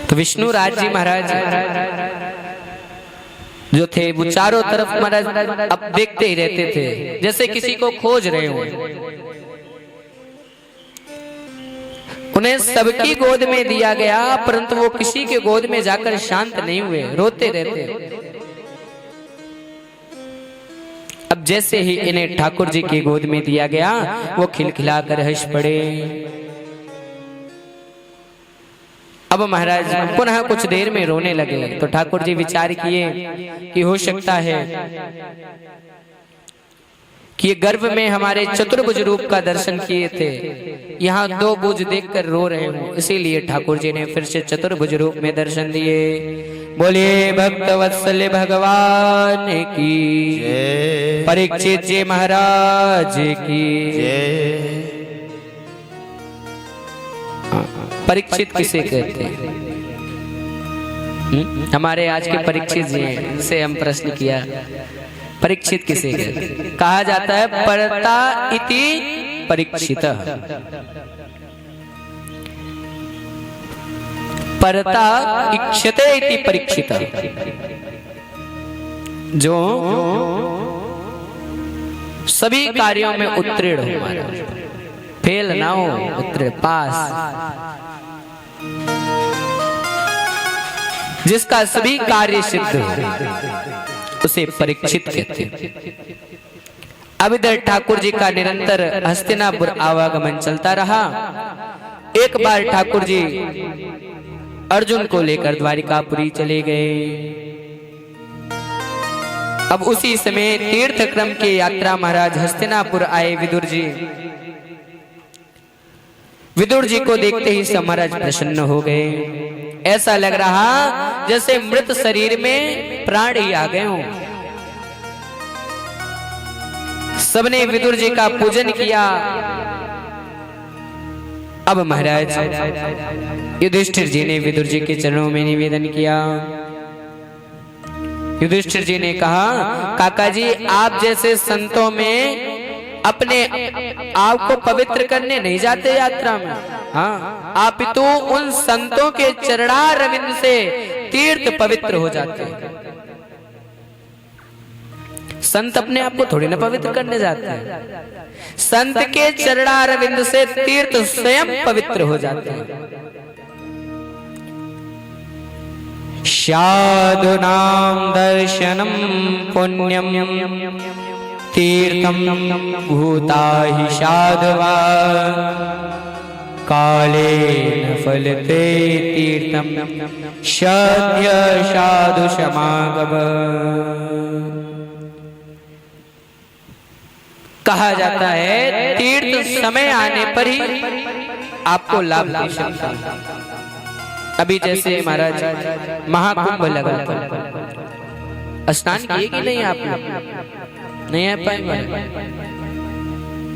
तो विष्णु राज जी महाराज जो थे वो चारों तरफ महाराज अब देखते ही रहते थे, जैसे किसी को खोज रहे हो। उन्हें सबकी गोद में दिया गया, परंतु वो किसी के गोद में जाकर शांत नहीं हुए, रोते रहते। अब जैसे ही इन्हें ठाकुर जी की गोद में दिया गया, वो खिलखिलाकर हंस पड़े। अब महाराज पुनः कुछ देर में रोने लगे, तो ठाकुर जी विचार किए कि हो सकता है कि ये गर्भ में हमारे चतुर्भुज रूप का दर्शन किए थे, यहाँ दो भुज देखकर रो रहे हो, इसीलिए ठाकुर जी ने फिर से चतुर्भुज रूप में दर्शन दिए। बोलिए भक्त वत्सल भगवान की, परीक्षित जी महाराज की। परीक्षित किसे कहते हैं? हमारे आज के परीक्षित जी हैं, इनसे हम प्रश्न किया, परीक्षित किसे कहते हैं? कहा जाता है परता इति परीक्षित, परता इक्षते इति परीक्षित। जो सभी कार्यों में उत्तीर्ण हो, महाराज फेल ना हो, उत्तीर्ण पास, जिसका सभी कार्य सिद्ध हो, उसे परीक्षित कहते हैं। अब इधर ठाकुर जी का निरंतर हस्तिनापुर आवागमन चलता रहा। एक बार ठाकुर जी अर्जुन को लेकर द्वारिकापुरी चले गए। अब उसी समय तीर्थ क्रम की यात्रा महाराज हस्तिनापुर आए विदुर जी। विदुर जी को देखते ही सब महाराज प्रसन्न हो गए। ऐसा लग रहा जैसे मृत शरीर में प्राण ही आ गए हों। सबने विदुर जी का पूजन किया। अब महाराज युधिष्ठिर जी ने विदुर जी के चरणों में निवेदन किया। युधिष्ठिर जी ने कहा, काका जी आप जैसे संतों में अपने आप को पवित्र करने नहीं जाते यात्रा में, हाँ आप तो उन संतों के चरणारविंद से तीर्थ पवित्र हो जाते हैं। संत अपने आप को थोड़ी ना पवित्र करने जाते हैं, संत के चरणारविंद से तीर्थ स्वयं पवित्र हो जाते हैं। साधूनां दर्शनम पुण्यम तीर्थम भूता हि साधवा कालेन फलते तीर्थम सद्य साधु समागम। कहा जाता है तीर्थ समय आने पर ही आपको लाभ दे सकता है। अभी जैसे महाराज महाकुंभ लगा था, स्नान किए कि नहीं आप नहीं आ पाए?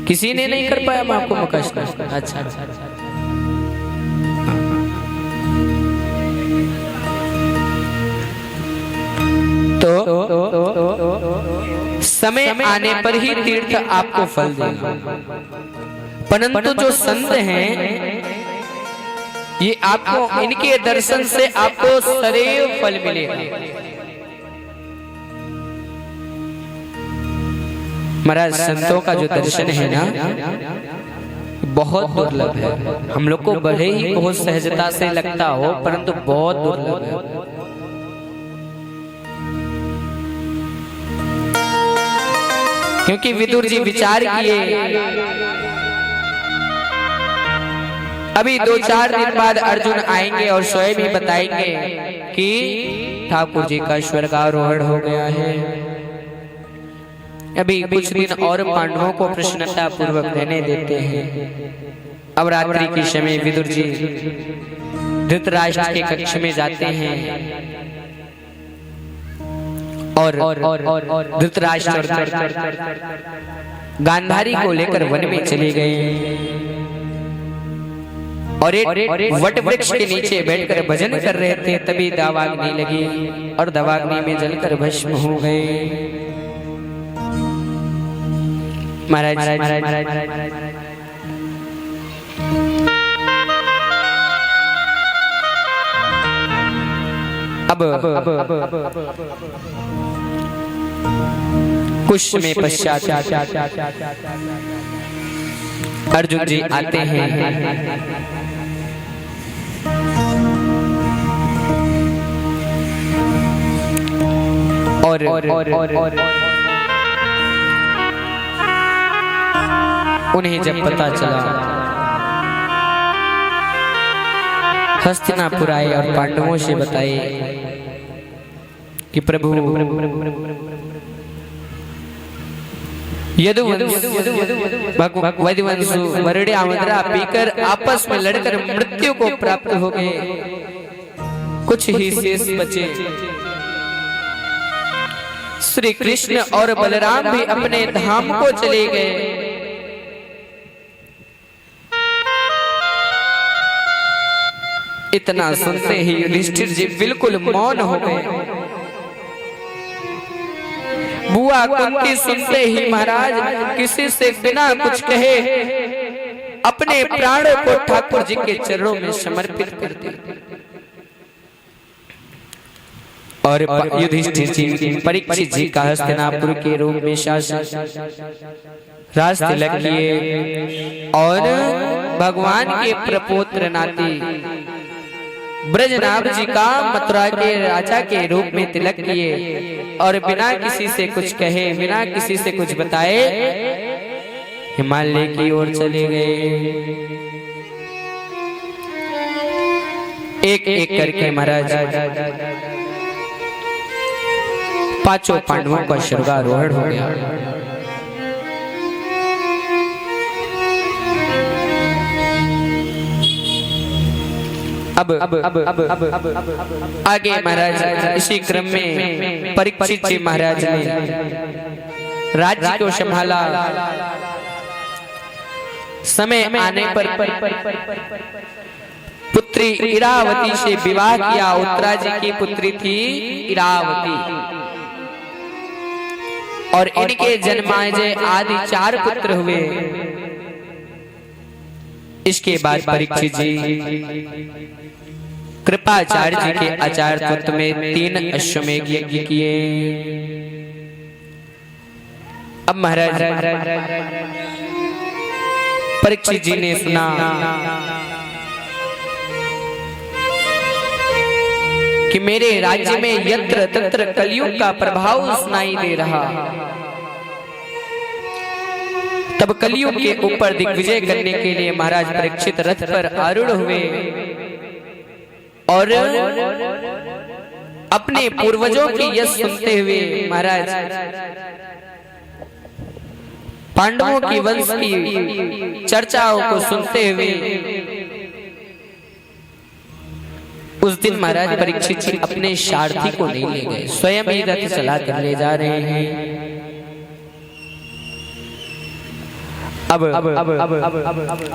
किसी ने नहीं कर पाया महाकुंभ का स्नान? अच्छा तो समय आने पर ही तीर्थ आपको फल देगा। परंतु जो संत हैं ये आपको, इनके दर्शन से आपको सदैव फल मिलेगा। महाराज संतों का जो दर्शन है ना बहुत दुर्लभ है। हम लोग को भले ही बहुत सहजता से लगता हो, परंतु बहुत दुर्लभ है। क्योंकि विदुर जी विचार किए, अभी 2-4 दिन बाद अर्जुन आएंगे और स्वयं ही बताएंगे कि ठाकुर जी का स्वर्गारोहण हो गया है। अभी कुछ दिन और पांडवों को प्रसन्नता पूर्वक रहने देते हैं। अब रात्रि के समय विदुर जी धृतराष्ट्र के कक्ष में जाते हैं और धृतराष्ट्र गांधारी को लेकर वन में चले गए और एक वट वृक्ष के नीचे बैठकर भजन कर रहे थे। तभी दावाग्नि लगी और दावाग्नि में जलकर भस्म हो गए। महाराज अब कुछ में पश्चात अर्जुन जी आते हैं और उन्हें जब पता चला हस्तिनापुर आए और पांडवों से बताए कि प्रभु यदुवंशु वरुण आमंत्रा पीकर आपस में लड़कर मृत्यु को प्राप्त हो गए, कुछ ही शेष बचे। श्री कृष्ण और बलराम भी अपने धाम को चले गए। इतना सुनते ही युधिष्ठिर जी बिल्कुल मौन हो गए। बुआ कुंती सुनते ही महाराज किसी से बिना कुछ कहे अपने प्राणों को ठाकुर जी के चरणों में समर्पित कर दिए। और युधिष्ठिर जी परीक्षित जी का हस्तिनापुर के रूप में शासन राज तिलक किए और भगवान के प्रपोत्र नाती ब्रजनाभ जी का मथुरा के राजा के रूप में तिलक किए और बिना किसी से कुछ कहे, बिना किसी से कुछ बताए हिमालय की ओर चले गए। एक एक करके महाराज पांचों पांडवों का स्वर्गारोहण हो गया। अब आगे महाराज इसी क्रम में परीक्षित जी महाराज ने राज्य को संभाला। समय आने पर पुत्री इरावती से विवाह किया। उत्तरा जी की पुत्री थी इरावती और इनके जन्माजय आदि 4 पुत्र हुए। इसके बाद परीक्षित जी कृपाचार्य जी के आचार्यत्व में 3 अश्वमेध यज्ञ किए। अब महाराज परीक्षित जी ने सुना कि मेरे राज्य में यत्र तत्र कलयुग का प्रभाव सुनाई दे रहा। तब कलयुग के ऊपर दिग्विजय करने के लिए महाराज परीक्षित रथ पर आरूढ़ हुए और अपने पूर्वजों की यश सुनते हुए महाराज पांडवों की वंश की चर्चाओं को सुनते हुए उस दिन महाराज परीक्षित जी अपने सारथी को नहीं ले गए, स्वयं ही रथ चलाकर ले जा रहे हैं। अब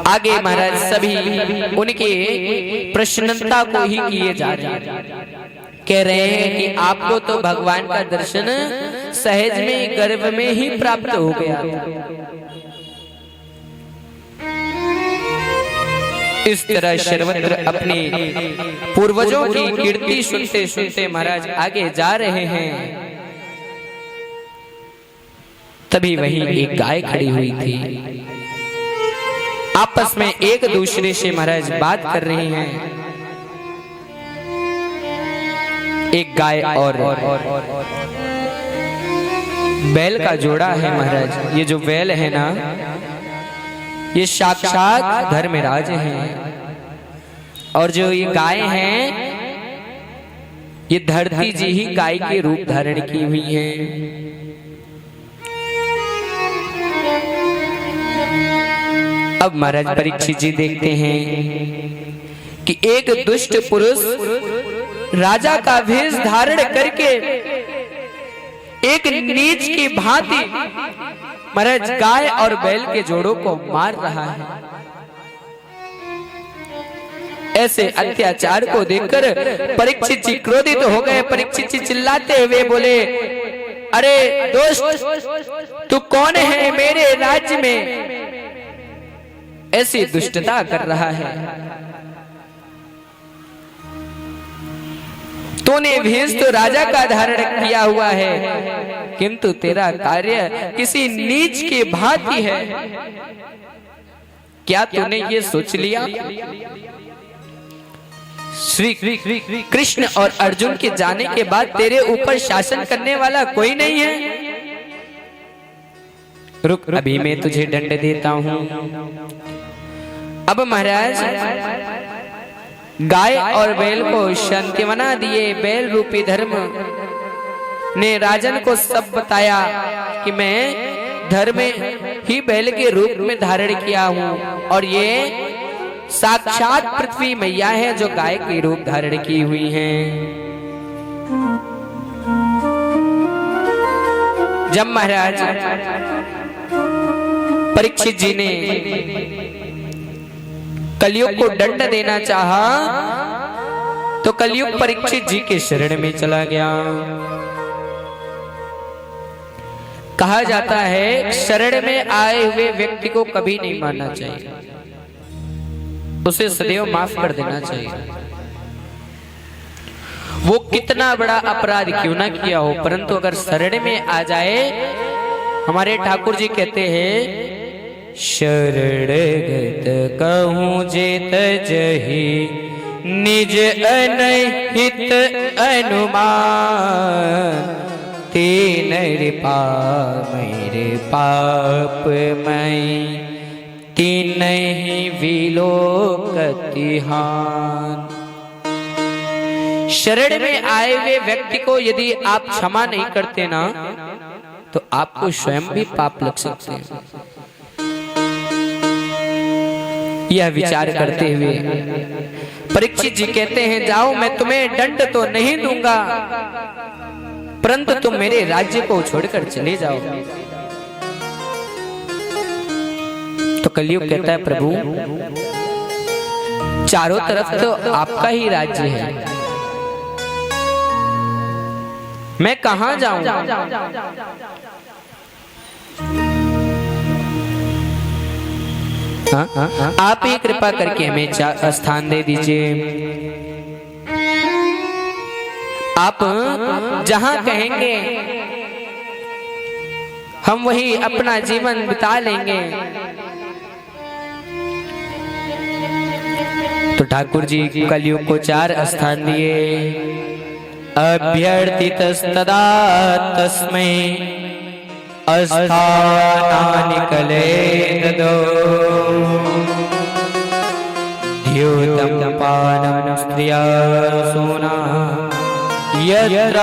आगे महाराज सभी उनके प्रसन्नता को ही किए जा रहे हैं। कह रहे हैं कि आपको तो भगवान का दर्शन सहज में गर्भ में ही प्राप्त हो गया। इस तरह सर्वत्र अपने पूर्वजों की कीर्ति सुनते सुनते महाराज आगे जा रहे हैं। तभी वहीं एक गाय खड़ी हुई थी। आपस में एक दूसरे से महाराज बात कर रहे हैं। एक गाय और बैल का जोड़ा है महाराज। ये जो बैल है ना, ये साक्षात धर्मराज हैं और जो ये गाय हैं ये धरती जी ही गाय के रूप धारण की हुई हैं। अब महाराज परीक्षित जी देखते हैं कि एक दुष्ट पुरुष राजा का भेष धारण करके एक नीच की भांति महाराज गाय और बैल के जोड़ों को मार रहा है। ऐसे अत्याचार को देखकर परीक्षित जी क्रोधित हो गए। परीक्षित जी चिल्लाते हुए बोले, अरे दोस्त, तू कौन है? मेरे राज्य में ऐसी दुष्टता कर रहा है। तूने भेष तो राजा का धारण किया हुआ है, किंतु तेरा कार्य किसी नीच के भांति है। क्या तूने ये सोच लिया? श्री कृष्ण और अर्जुन के जाने के बाद तेरे ऊपर शासन करने वाला कोई नहीं है। रुक, अभी मैं तुझे दंड देता हूं। अब महाराज गाय और बैल को शांतिवना दिए। बैल रूपी धर्म ने राजन को सब बताया कि मैं धर्म ही बैल के रूप में धारण किया हूं, और ये साक्षात पृथ्वी मैया है जो गाय के रूप धारण की हुई हैं। जब महाराज परीक्षित जी ने कलयुग को दंड देना चाहा, तो कलयुग परीक्षित जी के शरण में चला गया। कहा जाता है शरण में आए हुए व्यक्ति को कभी नहीं मानना चाहिए, उसे सदैव माफ कर देना चाहिए। वो कितना बड़ा अपराध क्यों ना किया हो, परंतु अगर शरण में आ जाए, हमारे ठाकुर जी कहते हैं शरणगत कहूं जेत जही निज अनहित अनुमान, तीन कृपा मेरे पाप मई तीन ही विलोकतिहान। शरण में आए हुए व्यक्ति को यदि आप क्षमा नहीं करते ना, तो आपको स्वयं भी पाप लग सकते हैं। यह विचार करते हुए परीक्षित जी कहते हैं जाओ, मैं तुम्हें दंड तो नहीं दूंगा, परंतु तुम मेरे राज्य को छोड़कर चले जाओ। तो कलयुग कहता है प्रभु चारों तरफ तो आपका ही राज्य है, मैं कहां जाऊं? आप ही कृपा करके हमें स्थान दे दीजिए। आप जहां कहेंगे हम वही अपना जीवन बिता लेंगे। तो ठाकुर जी कलयुग को 4 स्थान दिए। अभ्यर्थितस्तदा तस्मै अस्थानानि कलेदो द्योतं पानं स्त्रिया सोना यत्र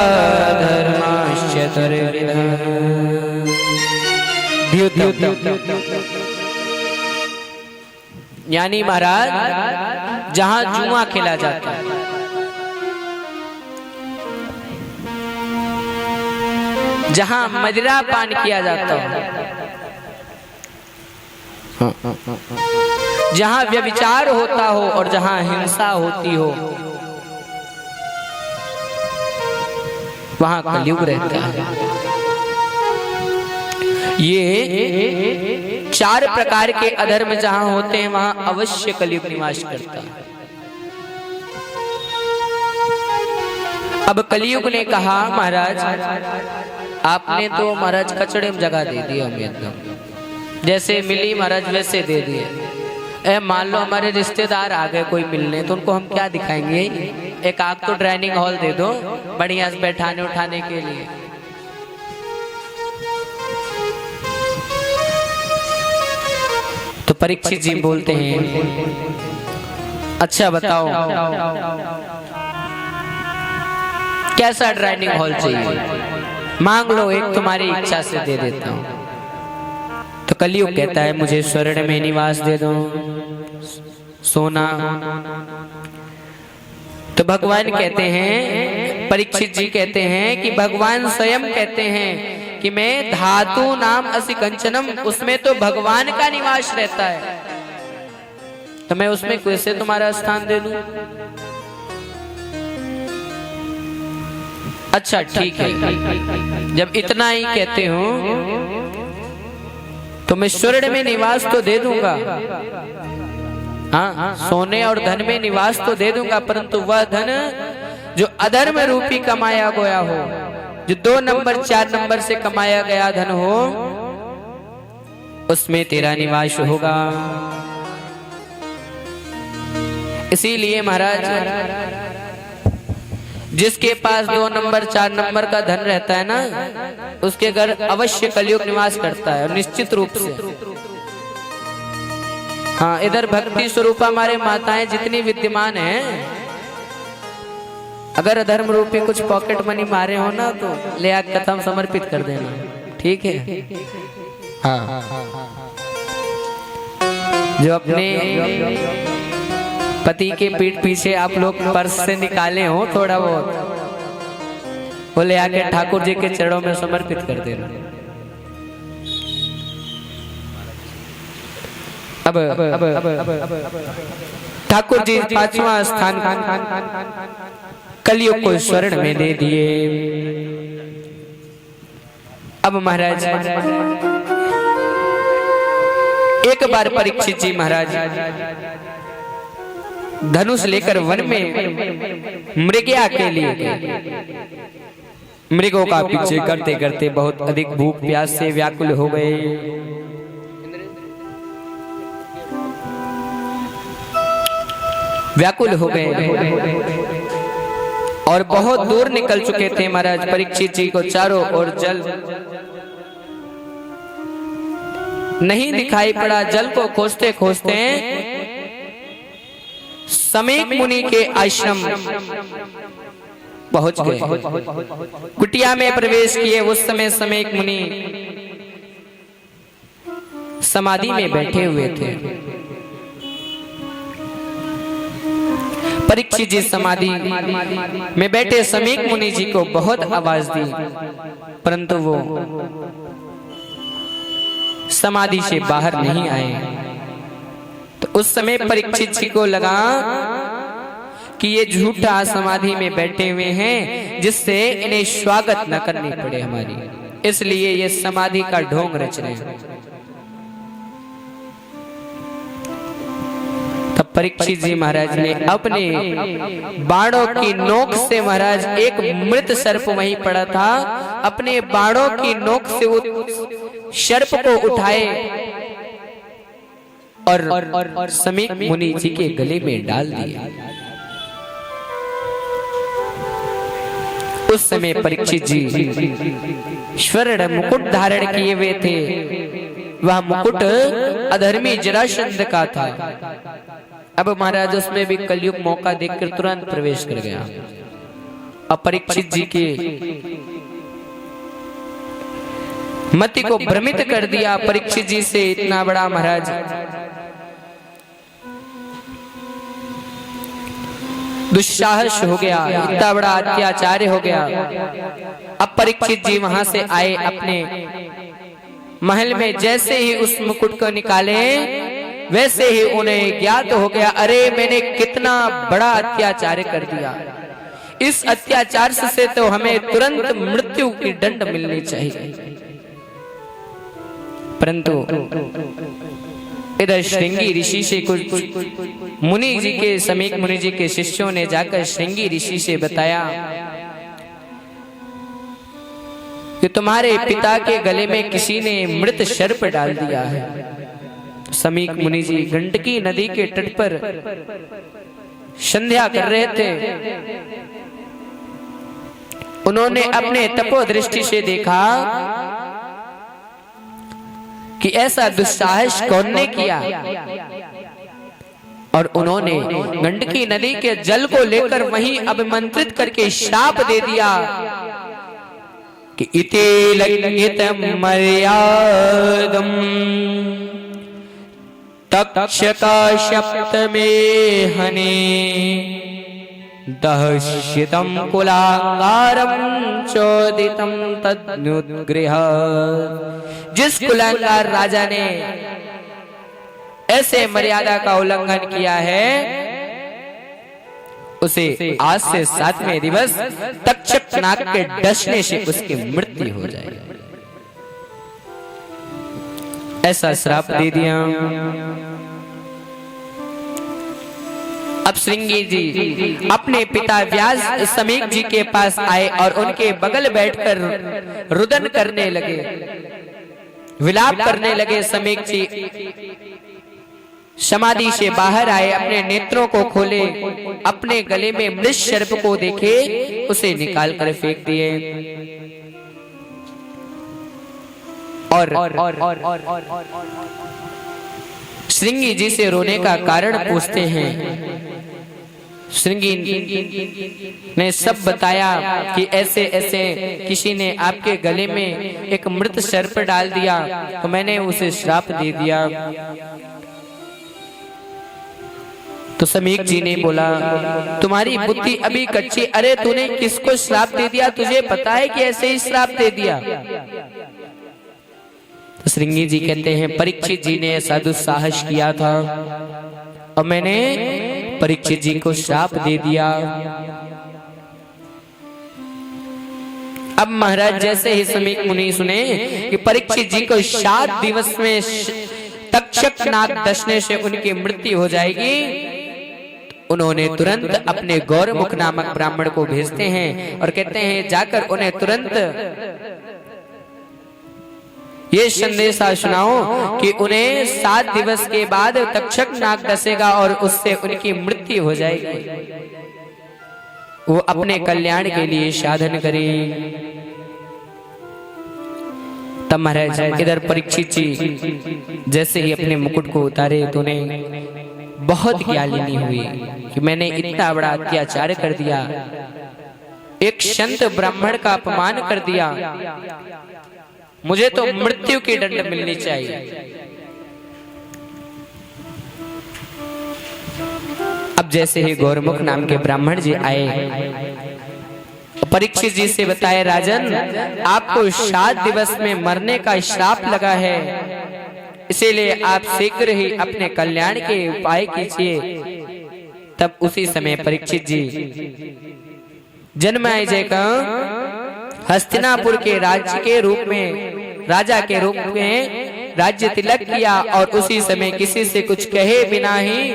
धर्मश्चतुर्विधः। यानी महाराज जहां जुआ खेला जाता है, जहां मदिरा पान किया जाता है, जहां व्यभिचार होता हो और जहां हिंसा होती हो, वहां कलयुग रहता है। ये 4 प्रकार के अधर्म जहां होते हैं वहां अवश्य कलयुग निवास करता है। अब कलयुग ने कहा महाराज आपने तो महाराज कचड़े में जगह दे दी हमें, एकदम जैसे मिली महाराज वैसे दे दिए। मान लो हमारे रिश्तेदार आ गए कोई मिलने, तो उनको हम क्या दिखाएंगे? एक आप तो डाइनिंग हॉल दे दो बढ़िया से बैठाने उठाने के लिए। तो परीक्षित जी बोलते हैं अच्छा बताओ कैसा डाइनिंग हॉल चाहिए, मांग लो, एक तुम्हारी इच्छा से दे देता हूं। तो कलयुग कहता है मुझे स्वर्ण में निवास दे दो, सोना। तो भगवान कहते हैं, परीक्षित जी कहते हैं कि भगवान स्वयं कहते हैं कि मैं धातु नाम असि कंचनम, उसमें तो भगवान का निवास रहता है, तो मैं उसमें कैसे तुम्हारा स्थान दे दूं? अच्छा ठीक है, जब इतना ही कहते हो तो मैं स्वर्ण में निवास तो दे दूंगा, हाँ सोने और धन में निवास तो दे दूंगा, परंतु वह धन जो अधर्म रूपी कमाया गया हो, जो 2 नंबर 4 नंबर से कमाया गया धन हो, उसमें तेरा निवास होगा। इसीलिए महाराज जिसके पास 2 नंबर 4 नंबर का धन रहता है ना, उसके घर अवश्य कलयुग निवास करता है, और निश्चित रूप से। हाँ, इधर भक्ति स्वरूप हमारे माताएं जितनी विद्यमान हैं, अगर अधर्म रूपी कुछ पॉकेट मनी मारे हो ना, तो ले आग कथा समर्पित कर देना, ठीक है। हाँ, जो अपने पति के पीठ पीछे आप लोग पर्स से निकाले हो थोड़ा बहुत, वो ले आके ठाकुर जी के चरणों में समर्पित कर देना। अब ठाकुर जी 5वां स्थान कलयुग को स्वर्ण में दे दिए। अब महाराज एक बार परीक्षित जी महाराज धनुष लेकर वन में मृगया के लिए गए। मृगों का पीछे करते करते बहुत अधिक भूख प्यास से व्याकुल हो गए। व्याकुल हो गए और बहुत दूर निकल चुके थे महाराज। परीक्षित जी को चारों ओर जल नहीं दिखाई पड़ा। जल को खोजते खोजते समीक मुनि के आश्रम पहुंच गए। कुटिया में प्रवेश किए। उस समय समीक मुनि समाधि में बैठे हुए थे। परीक्षित जी समाधि में बैठे समीक मुनि जी को बहुत आवाज दी, परंतु वो समाधि से बाहर नहीं आए। तो उस समय परीक्षित जी को लगा कि ये झूठा समाधि में बैठे हुए हैं, जिससे इन्हें स्वागत न करनी पड़े हमारी, इसलिए ये समाधि का ढोंग रच रहे हैं। तब परीक्षित जी महाराज ने अपने बाणों की नोक से, महाराज एक मृत सर्प वहीं पड़ा था, अपने बाणों की नोक से वो सर्प को उठाए और समीक मुनि जी के गले में डाल दिया। उस समय परीक्षित जी स्वर्ण मुकुट धारण किए हुए थे। वह मुकुट अधर्मी जरासंध का था। अब महाराज उसमें भी कलयुग मौका देखकर तुरंत प्रवेश कर गया। अब परीक्षित जी के मति को भ्रमित कर दिया। परीक्षित जी से इतना बड़ा महाराज दुस्साहस हो गया, इतना बड़ा अत्याचार हो गया। अब परीक्षित जी वहां से आए अपने महल में। जैसे ही उस मुकुट को निकाले, वैसे ही उन्हें ज्ञात हो गया, अरे मैंने कितना बड़ा अत्याचार कर दिया। इस अत्याचार से तो हमें तुरंत मृत्यु की दंड मिलनी चाहिए। परंतु इधर श्रृंगी ऋषि से कुछ मुनि जी के, समीक मुनि जी के शिष्यों ने जाकर श्रृंगी ऋषि से बताया कि तुम्हारे पिता के गले में किसी ने मृत सर्प डाल दिया है। समीक मुनि जी गंडकी नदी के तट पर संध्या कर रहे थे। उन्होंने अपने तपोदृष्टि से देखा कि ऐसा दुस्साहस कौन ने किया, और उन्होंने गंडकी नदी के जल को लेकर वहीं अभिमंत्रित करके श्राप दे दिया कि इति लंघित मर्यादम तक्षका सप्तमे हने दहश्यतम कुलांगारम चोदितम तद्नुद्गृह। जिस कुलांगार राजा ने ऐसे मर्यादा का उल्लंघन किया है, उसे आज से 7वें दिवस तक्षक नाग के डसने से उसकी मृत्यु हो जाएगी। ऐसा श्राप दे दिया। अब श्रृंगी जी अपने पिता व्यास समीक जी के पास आए और उनके बगल बैठकर रुदन करने लगे, विलाप करने लगे। समीक जी समाधि से बाहर आए, अपने नेत्रों को खोले, अपने गले में मृष सर्प को देखे, उसे निकाल कर फेंक दिए और श्रृंगी जी से रोने का कारण पूछते हैं। श्रृंगी ने सब बताया कि ऐसे ऐसे किसी ने आपके गले में एक मृत सर्प डाल दिया, तो मैंने उसे श्राप दे दिया। तो समीक जी ने बोला, तुम्हारी बुद्धि अभी कच्ची, अरे तूने किसको श्राप दे दिया, तुझे पता है कि ऐसे ही श्राप दे दिया। तो श्रृंगी जी कहते हैं, परीक्षित जी ने ऐसा दुस्साहस किया था और मैंने परीक्षित जी को श्राप दे दिया। अब महाराज जैसे ही समीक मुनि सुने कि परीक्षित जी को 7 दिवस में तक्षक नाग डसने से उनकी मृत्यु हो जाएगी, उन्होंने तुरंत अपने गौरमुख नामक ब्राह्मण को भेजते हैं और कहते हैं जाकर उन्हें तुरंत ये संदेशा सुनाओ कि उन्हें 7 दिवस के बाद तक्षक नाग डसेगा और उससे उनकी मृत्यु हो जाएगी, वो अपने कल्याण के लिए साधन करें। तब महाराज इधर परीक्षित जी जैसे ही अपने मुकुट को उतारे तो उन्हें बहुत ज्ञानी हुई कि मैंने इतना बड़ा अत्याचार कर दिया, एक संत ब्राह्मण का अपमान कर दिया, मुझे तो मृत्यु की दंड मिलनी चाहिए। अब जैसे ही गौरमुख नाम के ब्राह्मण जी आए, परीक्षित जी से बताए, राजन आपको 7 दिवस में मरने का श्राप लगा है, इसीलिए आप शीघ्र ही अपने कल्याण के उपाय कीजिए। तब उसी समय परीक्षित जी जन्मेजय का हस्तिनापुर के राज्य के रूप में, राजा के रूप में राज्य तिलक किया और उसी समय किसी से कुछ कहे बिना ही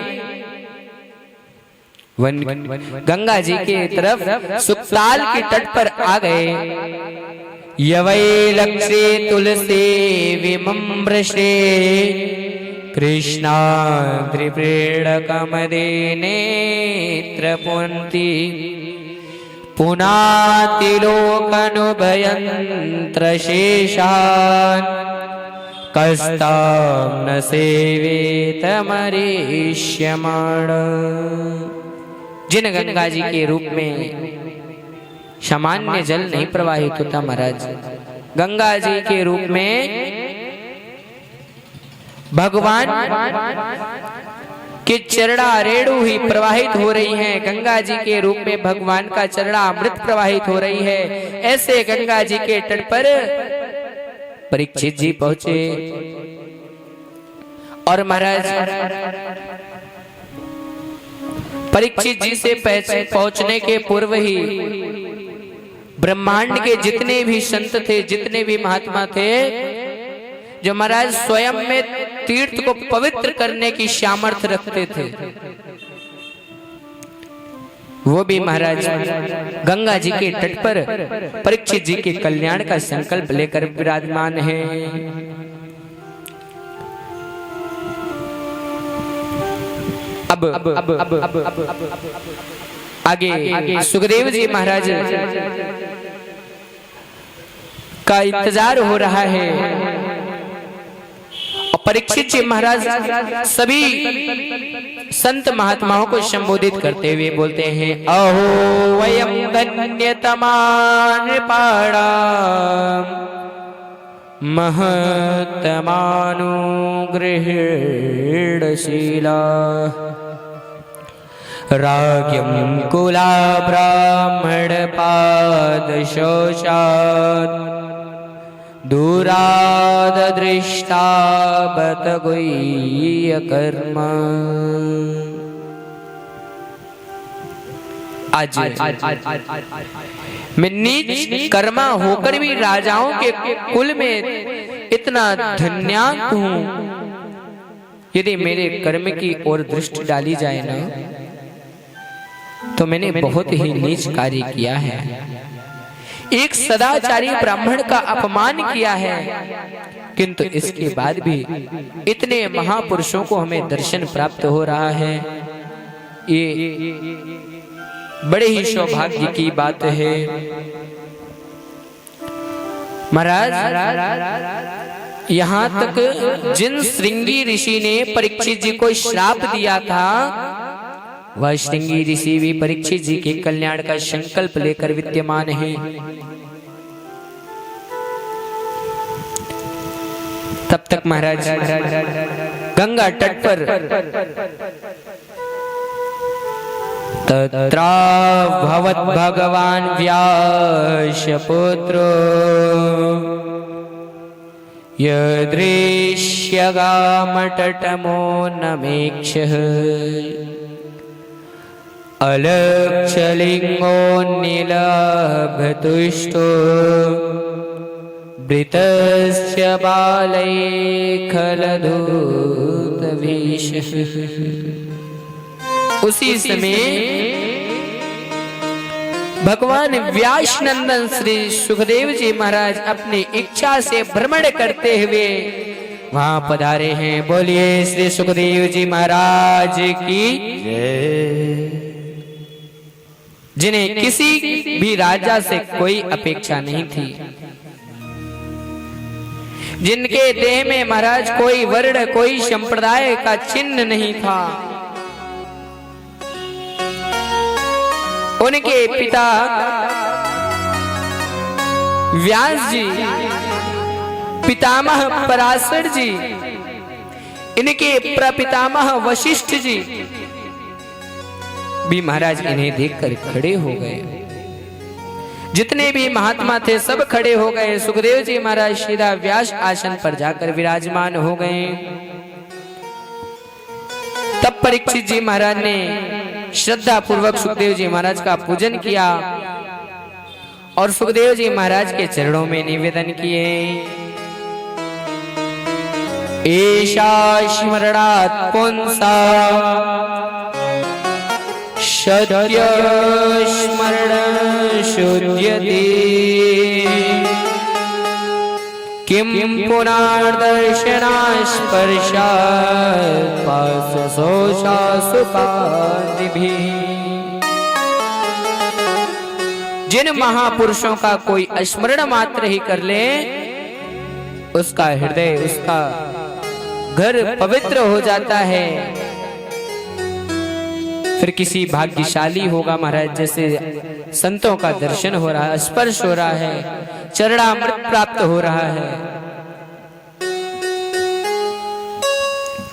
गंगा जी के तरफ सुक्ताल के तट पर आ गए। यवै लक्ष्ये तुलसी विमम्रशे कृष्णा त्रिप्रेणकमदे नेत्र पुन्ति पुनातिलोकनुभयन्त्र शेषान् कस्तां न सेवेत मरीष्यमाण। जिन गंगा जी के रूप में सामान्य जल नहीं प्रवाहित होता महाराज, गंगा जी के रूप में भगवान कि चरणा रेणु ही प्रवाहित हो रही हैं, गंगा जी के रूप में भगवान का चरणा अमृत प्रवाहित हो rही है। ऐसे गंगा जी के तट पर परीक्षित जी पहुंचे और महाराज परीक्षित जी से पहुंचने के पूर्व ही ब्रह्मांड के जितने भी संत थे, जितने भी महात्मा थे, जो महाराज स्वयं में तीर्थ को पवित्र करने की सामर्थ्य रखते थे, वो भी महाराज गंगा जी के तट पर परीक्षित जी के कल्याण का संकल्प लेकर विराजमान है। अब आगे सुखदेव जी महाराज का इंतजार हो रहा है और परीक्षित जी महाराज सभी संत महात्माओं को संबोधित करते हुए बोलते हैं, अहो वयम धन्यतमा नृपाणा महत्तमानुगृहीणशीला राज्ञं कुला ब्राह्मण पाद शोषात् दूराद दृष्टा बत गुह्य कर्म। आज मैं नीच कर्मा होकर भी राजाओं के कुल में इतना धन्याक हूँ, यदि मेरे कर्म की ओर दृष्टि डाली जाए ना तो मैंने बहुत ही नीच कार्य किया है। एक सदाचारी ब्राह्मण का अपमान किया है, किंतु इसके बाद भी इतने महापुरुषों को हमें दर्शन प्राप्त हो रहा है। ये बड़े ही सौभाग्य की बात है। महाराज, यहाँ तक जिन श्रृंगी ऋषि ने परीक्षित जी को श्राप दिया था, वह श्रृंगी ऋषि भी परीक्षित जी के कल्याण का संकल्प लेकर विद्यमान है। तब तक महाराज गंगा तट पर तत्रा भवत भगवान व्यास पुत्रो यदृश्यगामटटमो नमेक्षः अलक्षलिंगो नीलभतुष्टो वृतस्य बालै खलधूतभीषः। उसी समय भगवान व्यास नंदन श्री सुखदेव जी महाराज अपनी इच्छा से भ्रमण करते हुए वहां पधारे हैं। बोलिए श्री सुखदेव जी महाराज की जय। जिन्हें किसी भी राजा से कोई अपेक्षा नहीं थी, जिनके देह में महाराज कोई वर्ण कोई संप्रदाय का चिन्ह नहीं था, उनके पिता व्यास जी, पितामह पराशर जी, इनके प्रपितामह वशिष्ठ जी भी महाराज इन्हें देखकर खड़े हो गए। जितने भी महात्मा थे सब खड़े हो गए। सुखदेव जी महाराज सीधा व्यास आसन पर जाकर विराजमान हो गए। तब परीक्षित जी महाराज ने श्रद्धा पूर्वक सुखदेव जी महाराज का पूजन किया और सुखदेव जी महाराज के चरणों में निवेदन किए, एषा स्मरणात् पुंसा सत्य स्मरण शुद्ध्यते किम पुनर्दर्शनात् स्पर्शात् पाशशोषा सुखादिभिः। जिन महापुरुषों का कोई स्मरण मात्र ही कर ले, उसका हृदय उसका घर पवित्र हो जाता है। फिर किसी भाग्यशाली होगा महाराज, जैसे संतों का दर्शन हो रहा है, स्पर्श हो रहा है, चरणामृत प्राप्त हो रहा है।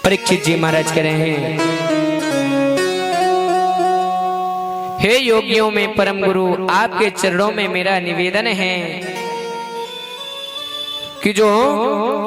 परीक्षित जी महाराज कह रहे हैं, हे योगियों में परम गुरु, आपके चरणों में मेरा निवेदन है कि जो